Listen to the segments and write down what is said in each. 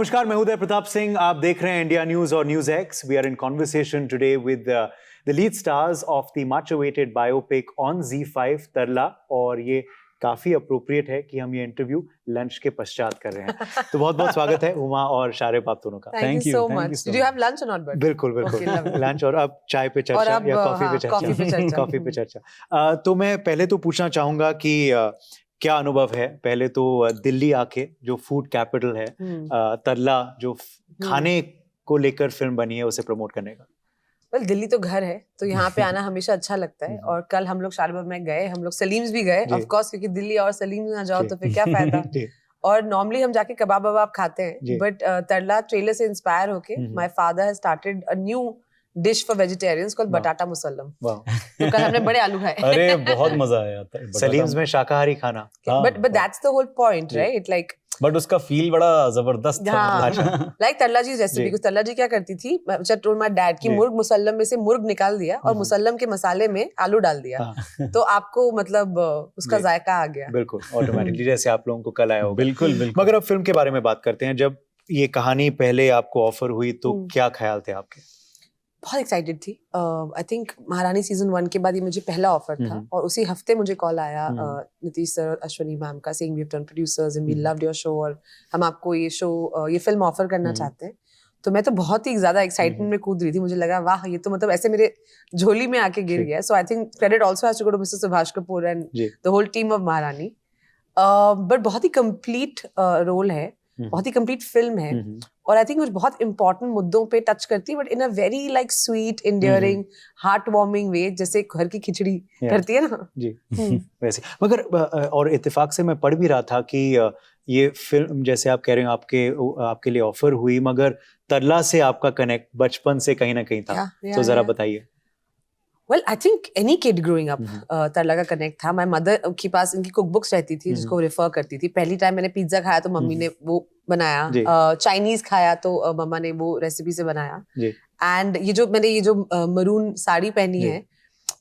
नमस्कार, मैं उदय प्रताप सिंह। आप देख रहे हैं इंडिया न्यूज और news X. We are in conversation today with the lead stars of the much awaited biopic on ZEE5 Tarla, और ये काफी अप्रोप्रिएट है कि हम ये इंटरव्यू लंच के पश्चात कर रहे हैं। तो बहुत बहुत स्वागत है उमा और शारिब आप दोनों का। Thank you so much. Did you have lunch or not? बिल्कुल बिल्कुल। Okay, lovely. लंच और अब चाय पे चर्चा या कॉफी पे चर्चा। कॉफी पे चर्चा। तो मैं पहले तो पूछना चाहूंगा कि क्या अनुभव है। पहले तो दिल्ली आके, जो फूड कैपिटल है, तरला जो खाने को लेकर फिल्म बनी है, उसे प्रमोट करने का। well, दिल्ली तो घर है, तो यहाँ पे आना हमेशा अच्छा लगता है। और कल हम लोग शारबा में गए, हम लोग सलीम्स भी गए ऑफ कोर्स, क्योंकि दिल्ली और सलीम्स ना जाओ तो फिर क्या फायदा। और नॉर्मली हम जाके कबाब वबाब खाते हैं, बट तरला ट्रेलर से इंस्पायर होके my father has started a new dish for vegetarians called बटाटा मुसल्लम। तो कल हमने बड़े आलू खाए। अरे बहुत मजा आया सलीम्स में शाकाहारी खाना। But that's the whole point, right? Like but उसका फील बड़ा जबरदस्त था। लाइक तरला जी रेसिपी, कुछ तरला जी क्या करती थी, आई टोल्ड माय डैड कि मुर्ग मुसल्लम में से मुर्ग निकाल दिया और मुसल्लम के मसाले में आलू डाल दिया, तो आपको मतलब उसका जायका आ गया बिल्कुल ऑटोमेटिकली, जैसे आप लोगों को कल आया हो। बिल्कुल बिल्कुल। मगर अब फिल्म के बारे में बात करते हैं। जब ये कहानी पहले आपको ऑफर हुई तो क्या ख्याल थे आपके? बहुत एक्साइटेड थी। आई थिंक महारानी सीजन 1 के बाद ये मुझे पहला ऑफर था, और उसी हफ्ते मुझे कॉल आया नीतीश सर, अश्वनी मैम का, saying we have turn producers and we loved your show, और हम आपको ये फिल्म ऑफर करना चाहते हैं। तो मैं तो बहुत ही ज्यादा एक्साइटमेंट में कूद रही थी। मुझे लगा वाह, ये तो मतलब ऐसे मेरे झोली में आके गिर गया। So I think credit also has to go to mister Subhash Kapoor and the whole team of Maharani. But बहुत ही कंप्लीट रोल है, बहुत ही कंप्लीट फिल्म है, और आई थिंक कुछ बहुत इंपॉर्टेंट मुद्दों पे टच करती है, but in a very like sweet, endearing, heart warming way, जैसे घर की खिचड़ी करती है ना जी। वैसे मगर और इत्तेफाक से मैं पढ़ भी रहा था कि ये फिल्म, जैसे आप कह रहे हो, आपके लिए ऑफर हुई, मगर तरला से आपका कनेक्ट बचपन से कहीं ना कहीं था। तो जरा बताइए। Well, I think any kid growing up, तरला का कनेक्ट था। My mother के पास इनकी कुक बुक्स रहती थी, जिसको रेफर करती थी। पहली टाइम मैंने पिज्जा खाया तो मम्मी ने वो बनाया, चाइनीज खाया तो मम्मा ने वो रेसिपी से बनाया। एंड मैंने ये जो मरून साड़ी पहनी है,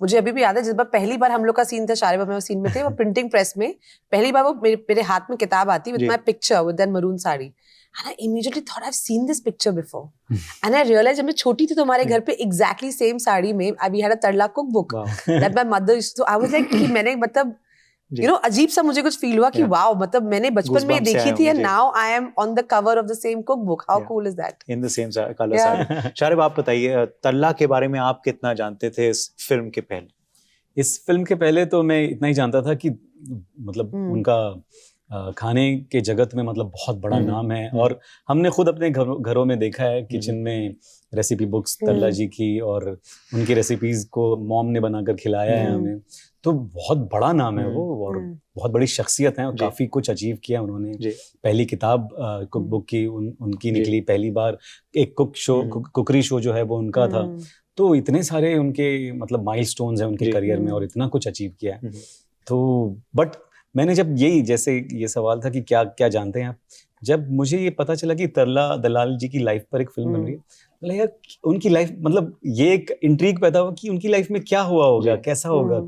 मुझे अभी भी याद है, जिस बार पहली बार हम लोग का सीन था, शारिबा में वो सीन में थे, वो प्रिंटिंग प्रेस में पहली बार वो मेरे हाथ में किताब आती with my picture with that maroon sari. And I immediately thought I've seen this picture before. And I realized जब मैं छोटी थी तो हमारे घर पे exactly same साड़ी में we had a Tarla cookbook that my mother used to. I was like कि मैंने मतलब अजीब सा मुझे कुछ फील हुआ कि वाओ, मतलब मैंने बचपन में देखी थी and now I am on the cover of the same cookbook. How cool is that? In the same color sari. Sharib आप बताइए, तरला के बारे में आप कितना जानते थे इस फिल्म के पहले? इस फिल्म के पहले तो मैं इतना ही जानता था कि मतलब उनका खाने के जगत में मतलब बहुत बड़ा नाम है, और हमने खुद अपने घरों में देखा है, किचन में रेसिपी बुक्स तरला जी की, और उनकी रेसिपीज को मॉम ने बनाकर खिलाया है हमें। तो बहुत बड़ा नाम है वो, और बहुत बड़ी शख्सियत है, और काफी कुछ अचीव किया उन्होंने। पहली किताब कुक बुक की उनकी निकली, पहली बार एक कुकरी शो जो है वो उनका था। तो इतने सारे उनके मतलब माइलस्टोन्स हैं उनके करियर में, और इतना कुछ अचीव किया है। तो बट मैंने जब जैसे ये सवाल था कि क्या क्या जानते हैं आप, जब मुझे ये पता चला कि तरला दलाल जी की लाइफ पर एक फिल्म बन रही है, मतलब यार उनकी लाइफ, मतलब ये एक इंट्रीग पैदा हुआ कि उनकी लाइफ में क्या हुआ होगा, कैसा होगा।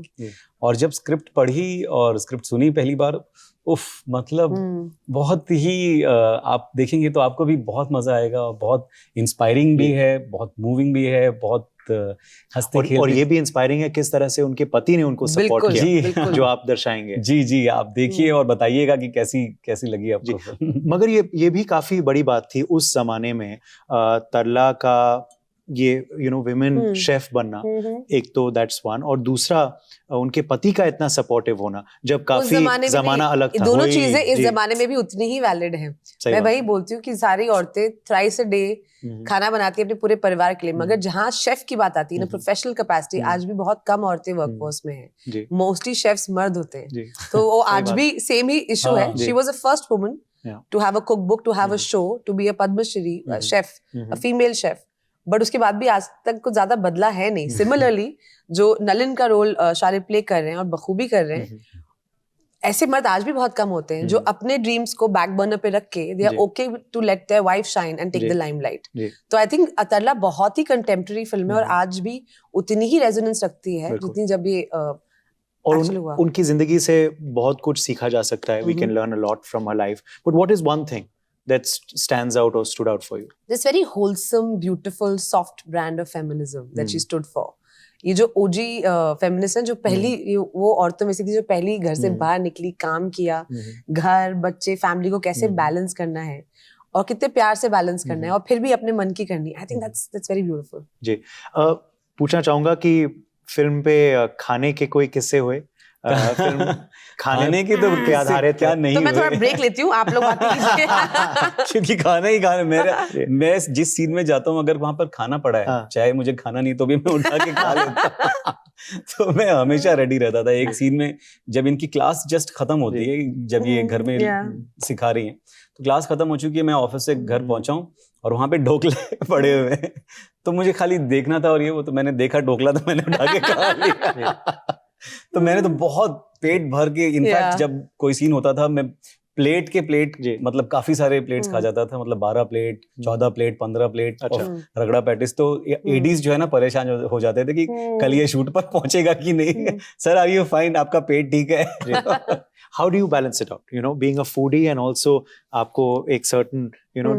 और जब स्क्रिप्ट पढ़ी और स्क्रिप्ट सुनी पहली बार, उफ, मतलब बहुत ही आप देखेंगे तो आपको भी बहुत मजा आएगा। बहुत इंस्पायरिंग भी है, बहुत मूविंग भी है, बहुत हंसते खेलते, और ये भी इंस्पायरिंग है किस तरह से उनके पति ने उनको सपोर्ट किया, जो आप दर्शाएंगे। जी आप देखिए और बताइएगा कि कैसी लगी आपको। मगर ये भी काफी बड़ी बात थी उस जमाने में, तरला का ये विमेन शेफ बनना, एक तो दैट्स वन, और दूसरा उनके पति का इतना सपोर्टिव होना, जब काफी जमाना अलग था। दोनों चीजें इस जमाने में भी उतनी ही वैलिड हैं। मैं वही बोलती हूँ कि सारी औरतें थ्राइस अ डे खाना बनाती है अपने पूरे परिवार के लिए, मगर जहाँ शेफ की बात आती है ना, प्रोफेशनल कैपेसिटी, आज भी बहुत कम औरतें वर्कफोर्स में हैं। मोस्टली शेफ्स मर्द होते हैं, तो वो आज भी सेम ही इशू है। She was the first woman to have a cook book, to have a show, to be a Padmashri chef, a female chef. But उसके बाद भी आज तक कुछ ज्यादा बदला है नहीं। सिमिलरली जो नलिन का रोल शारिब प्ले कर रहे हैं और बखूबी कर रहे हैं, ऐसे मर्द आज भी बहुत कम होते हैं जो अपने ड्रीम्स को बैक बर्नर पे रख के they are okay to let their wife shine and take the limelight. तो आई थिंक तरला बहुत ही कंटेम्प्रेरी फिल्म है, और आज भी उतनी ही रेजोनेंस रखती है जितनी जब ये और उनकी जिंदगी से बहुत कुछ सीखा जा सकता है। We can learn a lot from her life. But what is one thing that stands out or stood out for you? This very wholesome, beautiful, soft brand of feminism that she stood for. ये जो OG feminist है, जो पहली वो औरतों में से थी जो पहली घर से बाहर निकली, काम किया, घर, बच्चे, फैमिली को कैसे बैलेंस करना है और कितने प्यार से बैलेंस करना है और फिर भी अपने मन की करनी है. I think that's very beautiful. जी, पूछना चाहूंगा कि फिल्म पे खाने के कोई किस्से हुए? फिल्म खाने की तो पे आधारित क्या नहीं तो मैं थोड़ा ब्रेक लेती हूँ, आप लोग बातें कीजिए. क्योंकि खाना ही खाना मैं जिस सीन में जाता हूँ अगर वहां पर खाना पड़ा है, चाहे मुझे खाना नहीं तो भी मैं उठा के खा लेता हूँ. तो मैं हमेशा रेडी रहता था. एक सीन में जब इनकी क्लास जस्ट खत्म होती है, जब ये घर में सिखा रही हैं, तो क्लास खत्म हो चुकी है, मैं ऑफिस से घर पहुंचा हूँ और वहां पे ढोकले पड़े हुए हैं, तो मुझे खाली देखना था और ये वो, तो मैंने देखा ढोकला तो मैंने उठा के खा लिया. तो मैंने तो बहुत पेट भर के, इनफैक्ट जब कोई सीन होता था मैं प्लेट के प्लेट मतलब काफी सारे प्लेट्स खा जाता था, मतलब 12 प्लेट 14 प्लेट 15 प्लेट रगड़ा पैटिस. तो एडीज जो है ना परेशान हो जाते थे कि कल ये शूट पर पहुंचेगा कि नहीं. सर आर यू फाइन, आपका पेट ठीक है? How do you balance it out? You know, being a foodie and also आपको एक certain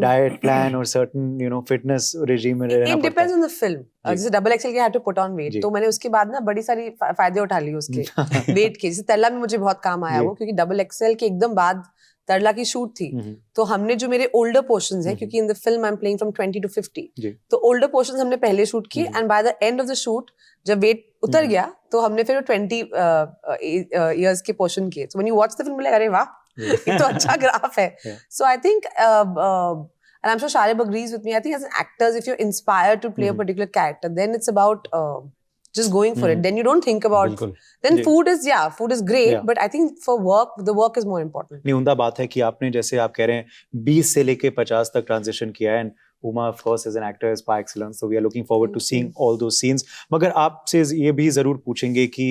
diet plan or certain fitness regime में रहना पड़ता है. It depends on the film. जैसे XXL के I had to put on weight, तो मैंने उसके बाद ना बड़ी सारी फायदे उठा लिए उसके वेट के. जैसे तरला में मुझे बहुत काम आया वो, क्योंकि XXL के एकदम बाद तरला की शूट थी, तो हमने जो मेरे ओल्डर पोर्शंस हैं, क्योंकि in the film I am playing from 20 to 50, तो ओल्डर पोर्शंस हमने पहले शूट किए and by the end of the shoot जब वेट उतर गया तो हमने फिर 20 इयर्स के पोर्शन किए. So when you watch the film, अरे वाह ये तो अच्छा ग्राफ है. So I think and I'm sure Sharib agrees with me. I think as an actors, if you're inspired to play a particular character, then it's about just going for it. Then you don't think about. Then food is great, but I think for work, the work is more important. नहीं, उम्दा बात है कि आपने, जैसे आप कह रहे हैं, 20 से लेके 50 तक ट्रांजिशन किया है. And Uma, of course, is an actor, is par excellence. So we are looking forward to seeing all those scenes. मगर आपसे ये भी जरूर पूछेंगे कि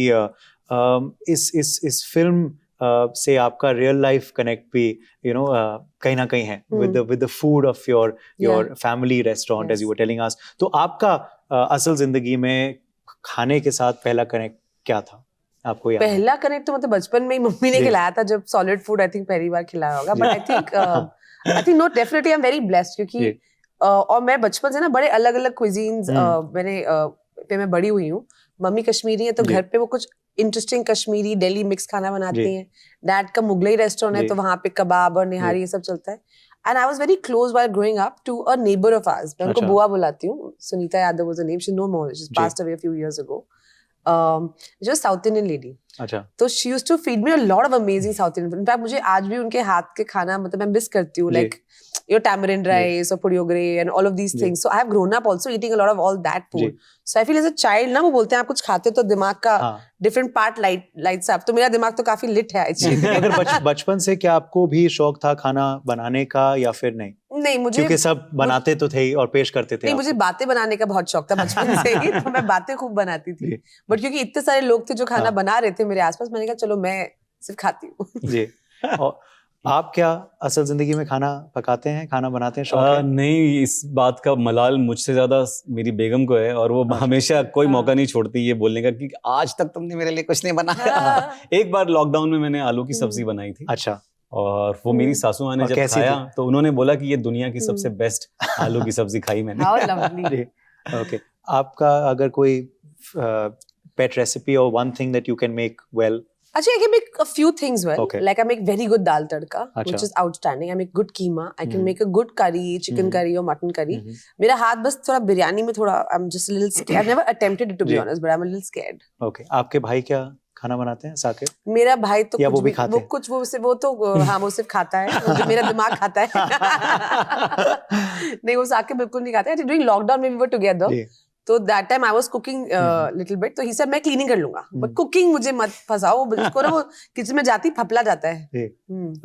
इस फिल्म से आपका रियल लाइफ कनेक्ट भी कहीं ना कहीं है with the food of your family restaurant, as you were telling us. तो आपका असल जिंदगी में खाने के साथ पहला कनेक्ट क्या था? आपको याद? पहला कनेक्ट तो मतलब बचपन में ही मम्मी ने खिलाया था, जब सॉलिड फूड आई थिंक पहली बार खिलाया होगा. But I think no, definitely I am very blessed, क्योंकि और मैं बचपन से ना बड़े अलग अलग क्विजीन्स पे मैं बड़ी हुई हूँ. मम्मी कश्मीरी है तो घर पे वो कुछ इंटरेस्टिंग कश्मीरी दिल्ली मिक्स खाना बनाती हैं. डैड का मुगलई रेस्टोरेंट है तो वहाँ पे कबाब और निहारी ये सब चलता है. And I was very close while growing up to a neighbour of ours. मैं उनको बुआ बुलाती हूँ. Sunita Yadav was the name. She no more, she passed away a few years ago. जो साउथ इंडियन लेडी. अच्छा. तो she used to feed me a lot of amazing south Indian. In fact मुझे आज भी उनके हाथ के खाना मतलब मैं मिस करती हूँ. Like your tamarind rice or puriyogre and all of these things. So I have grown up also eating a lot of all that food. So I feel as a child ना, वो बोलते हैं आप कुछ खाते हो तो दिमाग का different part lights up. तो मेरा दिमाग तो काफी lit है actually. अगर बचपन से क्या आपको भी शौक था खाना बनाने का या फिर नहीं? नहीं, मुझे, क्योंकि सब बनाते तो थे और पेश करते थे. नहीं, मुझे बातें बनाने का बहुत शौक था बचपन से ही, तो मैं बातें खूब बनाती थी. बट क्योंकि इतने सारे लोग थे जो खाना बना रहे थे मेरे आसपास, मैंने कहा चलो मैं सिर्फ खाती हूँ. जी. आप क्या असल जिंदगी में खाना पकाते हैं, खाना बनाते हैं, शौक है? नहीं, इस बात का मलाल मुझसे ज्यादा मेरी बेगम को है, और वो हमेशा कोई मौका नहीं छोड़ती ये बोलने का कि आज तक तुमने मेरे लिए कुछ नहीं बनाया. एक बार लॉकडाउन में मैंने आलू की सब्जी बनाई थी. अच्छा. और वो मेरी सासू माँ ने जब खाया तो उन्होंने बोला कि ये दुनिया की सबसे बेस्ट आलू की सब्जी खाई मैंने. ओके. आपका अगर कोई पेट रेसिपी और one thing that you can make well? Actually, I can make a few things well. Okay. Like I make very good dal tadka, which is outstanding. I make good keema. I can make a good curry, chicken curry or mutton curry. मेरा हाथ बस थोड़ा बिरयानी में थोड़ा, I'm just a little scared. I've never attempted it to be honest, but I'm a little scared. Okay. आपके भाई क्या खाना बनाते हैं, साकिब? मेरा भाई तो कुछ वो भी खाते हैं? वो तो हाँ, वो सिर्फ खाता है, जो मेरा दिमाग खाता है. नहीं, वो साकिब बिल्कुल नहीं खाता है. During lockdown when we were together, तो that time I was cooking little bit. तो he said मैं cleaning कर लूंगा, but cooking मुझे मत फंसाओ. उसको ना वो किचन में जाती फपला जाता है.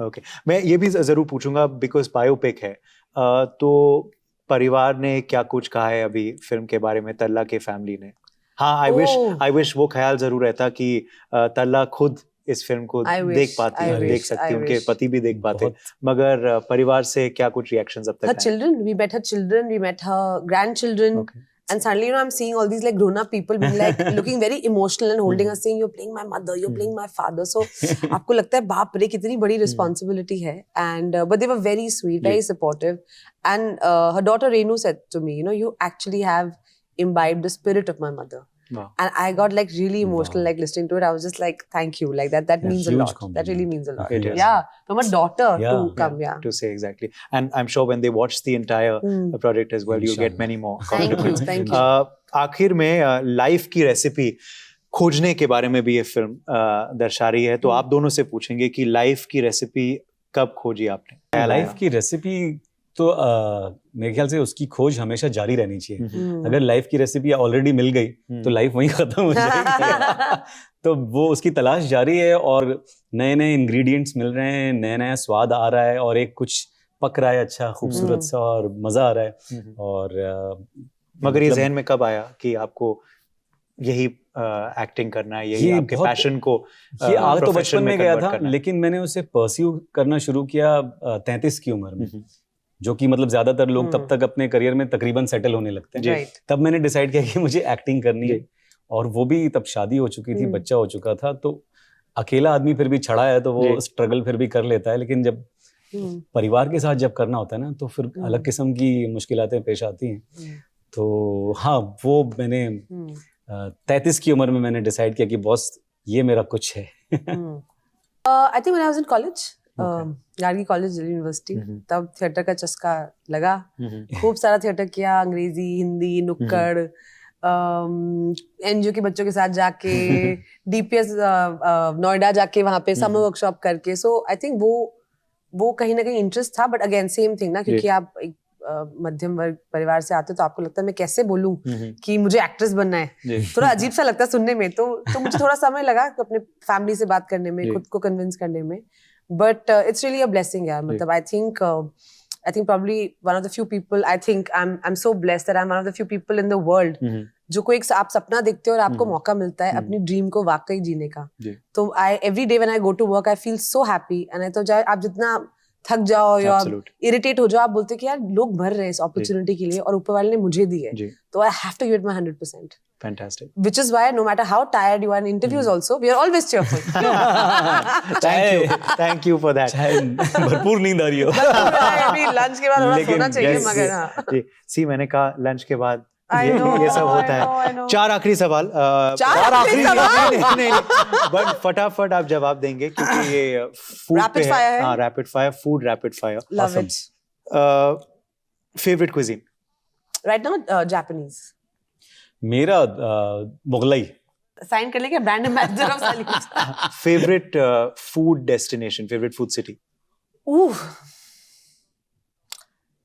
Okay. मैं ये भी जरूर पूछूंगा because बायोपिक है, तो परिवार ने क्या कुछ कहा है अभी फिल्म के बारे में, तरला के फैमिली ने? हाँ, I wish वो ख्याल जरूर रहता कि तरला खुद इस फिल्म को देख पाती, देख सकती, उनके पति भी देख पाते, मगर परिवार से क्या कुछ रिएक्शंस अब तक? Her children, we met her children, we met her grandchildren. And suddenly, you know, I'm seeing all these like grown-up people being like looking very emotional and holding us, saying, "You're playing my mother, you're playing my father." So, आपको लगता है बाप रे कितनी बड़ी responsibility है. And but they were very sweet, very supportive. And her daughter Renu said to me, "You know, you actually have imbibed the spirit of my mother." Wow. And I got like really emotional like listening to it. I was just like, "Thank you." Like that means a huge lot. That compliment. really means a lot. It is. Yeah, from a daughter Yeah. to come. Yeah. To say exactly. And I'm sure when they watch the entire project as well, you'll get many more Thank you. compliments. Thank you. आखिर में life की recipe खोजने के बारे में भी ये film दर्शा रही है, तो आप दोनों से पूछेंगे कि लाइफ की रेसिपी कब खोजी आपने? लाइफ की रेसिपी तो मेरे ख्याल से उसकी खोज हमेशा जारी रहनी चाहिए। अगर लाइफ की रेसिपी ऑलरेडी मिल गई तो लाइफ वहीं खत्म हो जाएगी। तो वो उसकी तलाश जारी है और नए नए इंग्रेडिएंट्स मिल रहे हैं, नया नया स्वाद आ रहा है और एक कुछ पक रहा है अच्छा खूबसूरत सा और मजा आ रहा है। और मगर ये ज़हन में कब आया कि आपको यही एक्टिंग करना है, यही आपके पैशन को? ये आग तो बचपन में गया था, लेकिन मैंने उसे परस्यू करना शुरू किया 33 की उम्र में, जो कि मतलब ज्यादातर लोग तब तक अपने करियर में तकरीबन सेटल होने लगते हैं। तब मैंने डिसाइड किया कि मुझे एक्टिंग करनी है, और वो भी तब शादी हो चुकी थी, बच्चा हो चुका था। तो अकेला आदमी फिर भी छड़ा है तो वो स्ट्रगल फिर भी कर लेता है, लेकिन जब परिवार के साथ जब करना होता है ना तो फिर अलग किस्म की मुश्किलातें पेश आती हैं। तो हाँ, वो मैंने 33 की उम्र में मैंने डिसाइड किया कि बॉस ये मेरा कुछ है। I think when I was in college, Gargi college university, तब थिएटर का चस्का लगा। खूब सारा थिएटर किया, अंग्रेजी, हिंदी, नुक्कड़, एनजीओ के बच्चों के साथ जाके, डीपीएस नोएडा जाके वहाँ पे समर वर्कशॉप करके। सो आई थिंक वो कहीं ना कहीं इंटरेस्ट था, बट अगेन सेम थिंग ना, क्योंकि आप एक मध्यम वर्ग परिवार से आते हो तो आपको लगता है मैं कैसे बोलूं कि मुझे एक्ट्रेस बनना है, थोड़ा अजीब सा लगता है सुनने में। तो मुझे थोड़ा समय लगा अपने फैमिली से बात करने में, खुद को कन्विंस करने में, but it's really a blessing यार। मतलब I think probably one of the few people, I think I'm so blessed that I'm one of the few people in the world जो कोई एक आप सपना देखते हो और आपको मौका मिलता है अपनी ड्रीम को वाकई जीने का। तो every day when I go to work I feel so happy, and तो चाहे आप जितना थक जाओ या इरिटेट हो जाओ, आप बोलते कि यार लोग भर रहे हैं इस अपॉर्चुनिटी के लिए और ऊपर वाले ने मुझे दी है, तो I have to give it my 100%. Fantastic. Which is why no matter how tired you are in interviews also, we are always cheerful. Thank you for that. भरपूर नींद आ रही हो। अभी लंच के बाद थोड़ा सोना चाहिए, मगर हाँ। सी मैंने कहा लंच के बाद ये सब होता है। 4 आखिरी सवाल। नहीं, बट फटाफट आप जवाब देंगे क्योंकि ये फूड पे है। हाँ, rapid fire, food rapid fire. Love it. Favourite cuisine? Right now, Japanese. मेरा मुगलई। साइन कर लेंगे brand ambassador of Salim. Favourite food destination, favourite food city?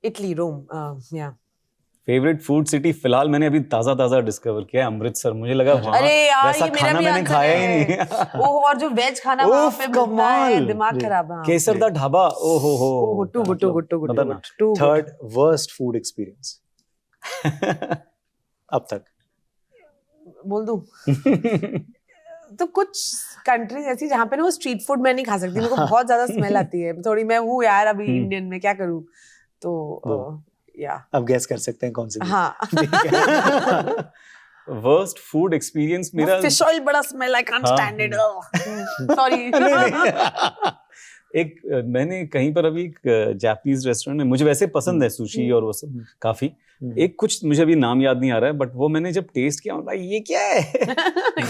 Italy, रोम, या। फेवरेट फूड सिटी फिलहाल मैंने अभी ताजा डिस्कवर किया है अमृतसर। मुझे लगा वहाँ वैसा खाना मैंने खाया ही नहीं। और जो वेज खाना वहाँ पे मिलता है, दिमाग खराब। केसर दा ढाबा, ओहो गुट्टू। थर्ड वर्स्ट फूड एक्सपीरियंस अब तक? बोल दूं? तो कुछ कंट्रीज ऐसी जहाँ पे ना वो स्ट्रीट फूड मैं नहीं खा सकती, मेरे को बहुत ज्यादा स्मेल आती है थोड़ी। मैं हूँ यार अभी इंडियन में, क्या करूँ? तो या अब गेस कर सकते हैं कौन सी? हाँ। वर्स्ट फूड एक्सपीरियंस मेरा फिश ऑयल बड़ा smell, I can't stand it, sorry. एक मैंने कहीं पर अभी एक जापानीज रेस्टोरेंट में, मुझे वैसे पसंद है सुशी और वो सब काफी, एक कुछ मुझे अभी नाम याद नहीं आ रहा है, बट वो मैंने जब टेस्ट किया भाई ये क्या है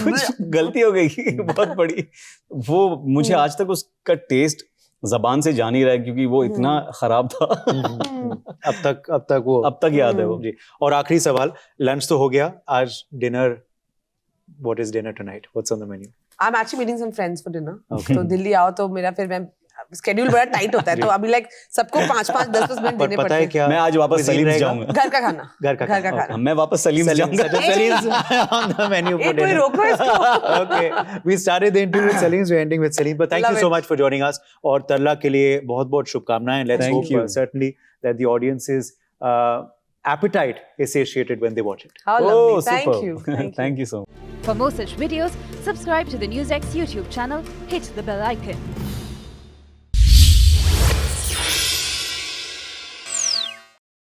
कुछ गलती हो गई बहुत बड़ी। वो मुझे आज तक उसका टेस्ट जबान से जान ही रहा है क्योंकि वो इतना खराब था। अब तक याद है वो जी। और आखिरी सवाल, लंच तो हो गया, आज dinner, what is dinner tonight, what's on the menu? I am actually meeting some friends for dinner. तो दिल्ली आओ तो मेरा फिर मैं स्केड्यूल बड़ा टाइट होता है, तो अभी लाइक सबको 5-5 10-10 मिनट देने पड़ते हैं। क्या मैं आज वापस सलीम जाऊंगा। घर का खाना। मैं वापस सलीम जाऊंगा। on the menu for dinner. रोको इसको। Okay, we started the interview with Salim, we're ending with Salim. But thank you so much for joining us. और तरला के लिए बहुत शुभकामनाएं. Let's hope certainly that the audience's appetite is satiated when they watch it. How lovely. Thank you. Thank you so much. For more such videos, subscribe to the NewsX YouTube channel, hit the bell icon.